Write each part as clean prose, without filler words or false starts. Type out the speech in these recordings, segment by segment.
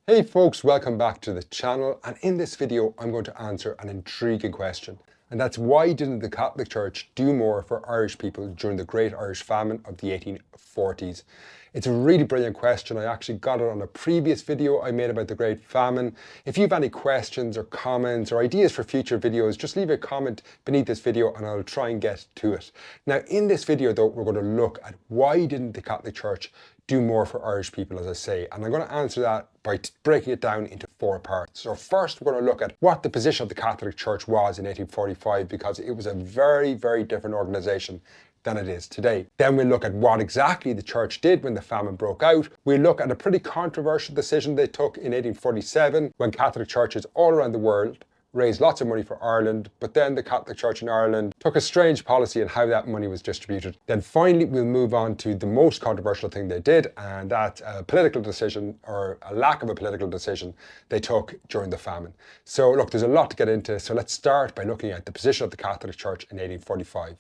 Hey folks, welcome back to the channel, and in this video I'm going to answer an intriguing question, and that's why didn't the Catholic Church do more for Irish people during the Great Irish Famine of the 1840s? It's a really brilliant question. I actually got it on a previous video I made about the Great Famine. If you have any questions or comments or ideas for future videos, just leave a comment beneath this video and I'll try and get to it. Now in this video though, we're going to look at why didn't the Catholic Church do more for Irish people, as I say, and I'm going to answer that by breaking it down into four parts. So first we're going to look at what the position of the Catholic Church was in 1845, because it was a very, very different organisation than it is today. Then we'll look at what exactly the church did when the famine broke out. We'll look at a pretty controversial decision they took in 1847 when Catholic churches all around the world raised lots of money for Ireland, but then the Catholic Church in Ireland took a strange policy on how that money was distributed. Then finally, we'll move on to the most controversial thing they did, and that's a political decision, or a lack of a political decision, they took during the famine. So look, there's a lot to get into, so let's start by looking at the position of the Catholic Church in 1845.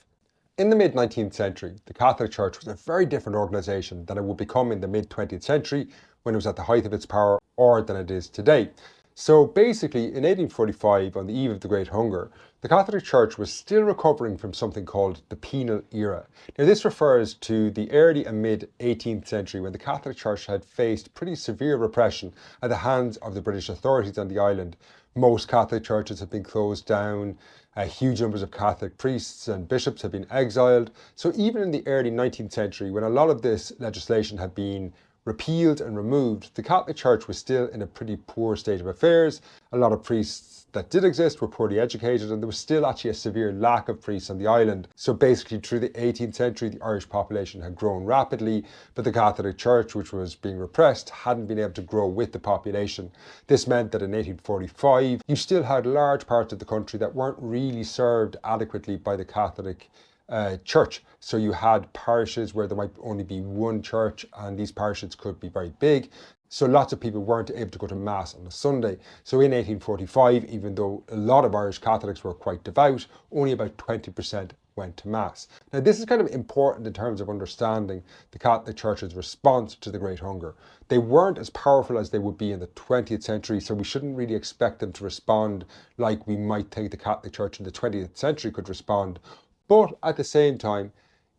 In the mid-19th century, the Catholic Church was a very different organisation than it would become in the mid-20th century when it was at the height of its power, or than it is today. So basically, in 1845, on the eve of the Great Hunger, the Catholic Church was still recovering from something called the penal era. Now this refers to the early and mid-18th century when the Catholic Church had faced pretty severe repression at the hands of the British authorities on the island. Most Catholic churches have been closed down, huge numbers of Catholic priests and bishops have been exiled. So even in the early 19th century, when a lot of this legislation had been repealed and removed, the Catholic Church was still in a pretty poor state of affairs. A lot of priests that did exist were poorly educated, and there was still actually a severe lack of priests on the island. So basically through the 18th century, the Irish population had grown rapidly, but the Catholic Church, which was being repressed, hadn't been able to grow with the population. This meant that in 1845, you still had large parts of the country that weren't really served adequately by the Catholic church. So you had parishes where there might only be one church, and these parishes could be very big. So lots of people weren't able to go to Mass on a Sunday. So in 1845, even though a lot of Irish Catholics were quite devout, only about 20% went to Mass. Now this is kind of important in terms of understanding the Catholic Church's response to the Great Hunger. They weren't as powerful as they would be in the 20th century, so we shouldn't really expect them to respond like we might think the Catholic Church in the 20th century could respond. But at the same time,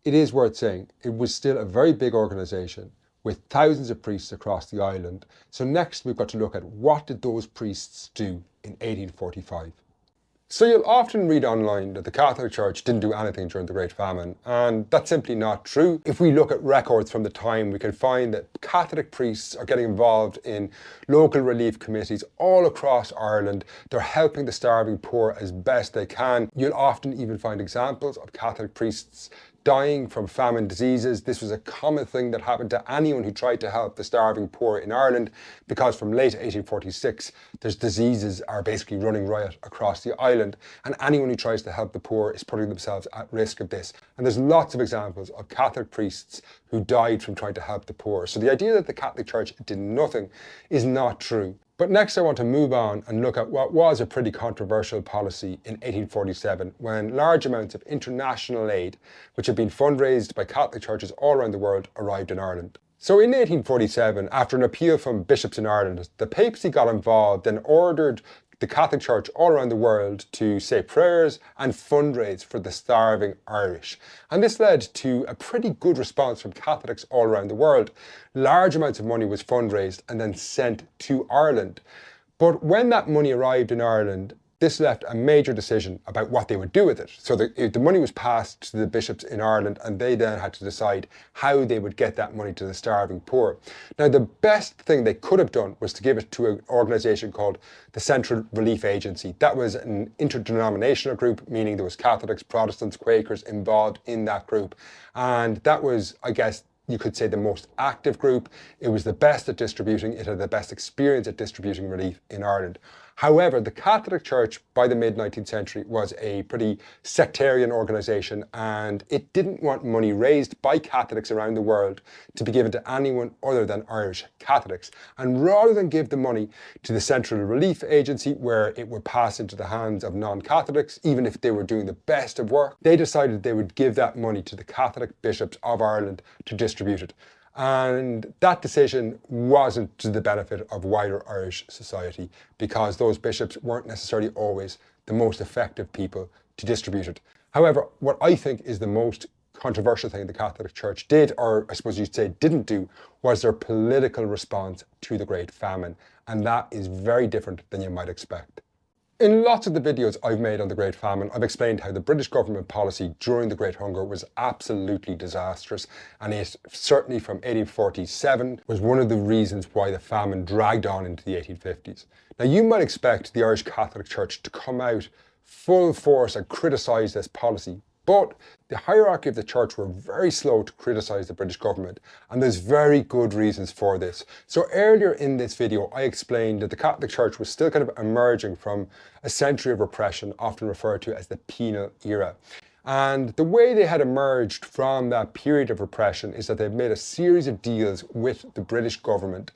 it is worth saying it was still a very big organisation with thousands of priests across the island. So next we've got to look at what did those priests do in 1845. So you'll often read online that the Catholic Church didn't do anything during the Great Famine, and that's simply not true. If we look at records from the time, we can find that Catholic priests are getting involved in local relief committees all across Ireland. They're helping the starving poor as best they can. You'll often even find examples of Catholic priests dying from famine diseases. This was a common thing that happened to anyone who tried to help the starving poor in Ireland, because from late 1846, there's diseases are basically running riot across the island, and anyone who tries to help the poor is putting themselves at risk of this. And there's lots of examples of Catholic priests who died from trying to help the poor. So the idea that the Catholic Church did nothing is not true. But next I want to move on and look at what was a pretty controversial policy in 1847, when large amounts of international aid, which had been fundraised by Catholic churches all around the world, arrived in Ireland. So in 1847, after an appeal from bishops in Ireland, the papacy got involved and ordered the Catholic Church all around the world to say prayers and fundraise for the starving Irish. And this led to a pretty good response from Catholics all around the world. Large amounts of money was fundraised and then sent to Ireland. But when that money arrived in Ireland, this left a major decision about what they would do with it. So the money was passed to the bishops in Ireland, and they then had to decide how they would get that money to the starving poor. Now, the best thing they could have done was to give it to an organisation called the Central Relief Agency. That was an interdenominational group, meaning there was Catholics, Protestants, Quakers involved in that group. And that was, I guess, you could say, the most active group. It was the best at distributing. It had the best experience at distributing relief in Ireland. However, the Catholic Church by the mid-19th century was a pretty sectarian organisation, and it didn't want money raised by Catholics around the world to be given to anyone other than Irish Catholics. And rather than give the money to the Central Relief Agency, where it would pass into the hands of non-Catholics, even if they were doing the best of work, they decided they would give that money to the Catholic bishops of Ireland to distribute it. And that decision wasn't to the benefit of wider Irish society because those bishops weren't necessarily always the most effective people to distribute it. However, what I think is the most controversial thing the Catholic Church did, or I suppose you'd say didn't do, was their political response to the Great Famine. And that is very different than you might expect. In lots of the videos I've made on the Great Famine, I've explained how the British government policy during the Great Hunger was absolutely disastrous, and it certainly from 1847 was one of the reasons why the famine dragged on into the 1850s. Now you might expect the Irish Catholic Church to come out full force and criticise this policy, but the hierarchy of the church were very slow to criticise the British government, and there's very good reasons for this. So earlier in this video, I explained that the Catholic Church was still kind of emerging from a century of repression, often referred to as the penal era. And the way they had emerged from that period of repression is that they've made a series of deals with the British government,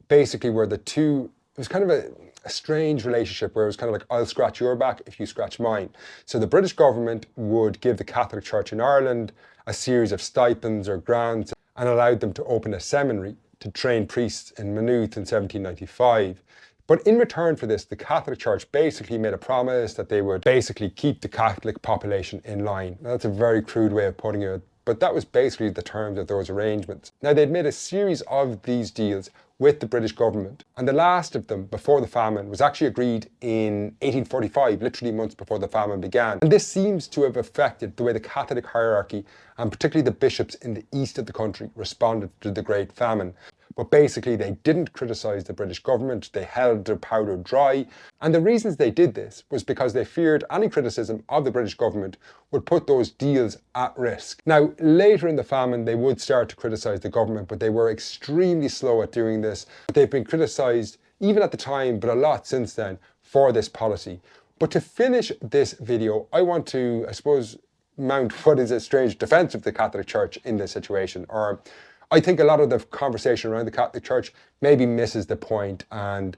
basically where the two, it was kind of a strange relationship where it was kind of like, I'll scratch your back if you scratch mine. So the British government would give the Catholic Church in Ireland a series of stipends or grants and allowed them to open a seminary to train priests in Maynooth in 1795. But in return for this, the Catholic Church basically made a promise that they would basically keep the Catholic population in line. Now, that's a very crude way of putting it, but that was basically the terms of those arrangements. Now, they'd made a series of these deals with the British government, and the last of them before the famine was actually agreed in 1845, literally months before the famine began. And this seems to have affected the way the Catholic hierarchy, and particularly the bishops in the east of the country, responded to the Great Famine. But basically they didn't criticise the British government, they held their powder dry. And the reasons they did this was because they feared any criticism of the British government would put those deals at risk. Now, later in the famine, they would start to criticise the government, but they were extremely slow at doing this. They've been criticised, even at the time, but a lot since then, for this policy. But to finish this video, I want to, I suppose, mount what is a strange defence of the Catholic Church in this situation, or I think a lot of the conversation around the Catholic Church maybe misses the point and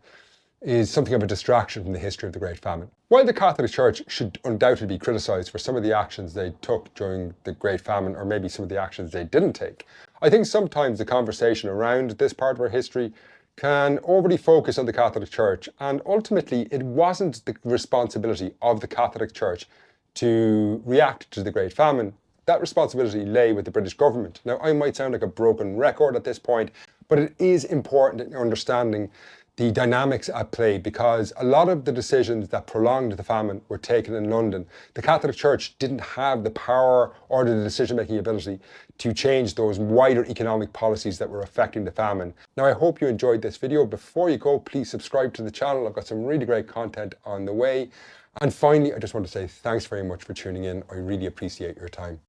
is something of a distraction from the history of the Great Famine. While the Catholic Church should undoubtedly be criticised for some of the actions they took during the Great Famine, or maybe some of the actions they didn't take, I think sometimes the conversation around this part of our history can overly focus on the Catholic Church, and ultimately it wasn't the responsibility of the Catholic Church to react to the Great Famine. That responsibility lay with the British government. Now, I might sound like a broken record at this point, but it is important in understanding the dynamics at play, because a lot of the decisions that prolonged the famine were taken in London. The Catholic Church didn't have the power or the decision-making ability to change those wider economic policies that were affecting the famine. Now, I hope you enjoyed this video. Before you go, please subscribe to the channel. I've got some really great content on the way. And finally, I just want to say thanks very much for tuning in. I really appreciate your time.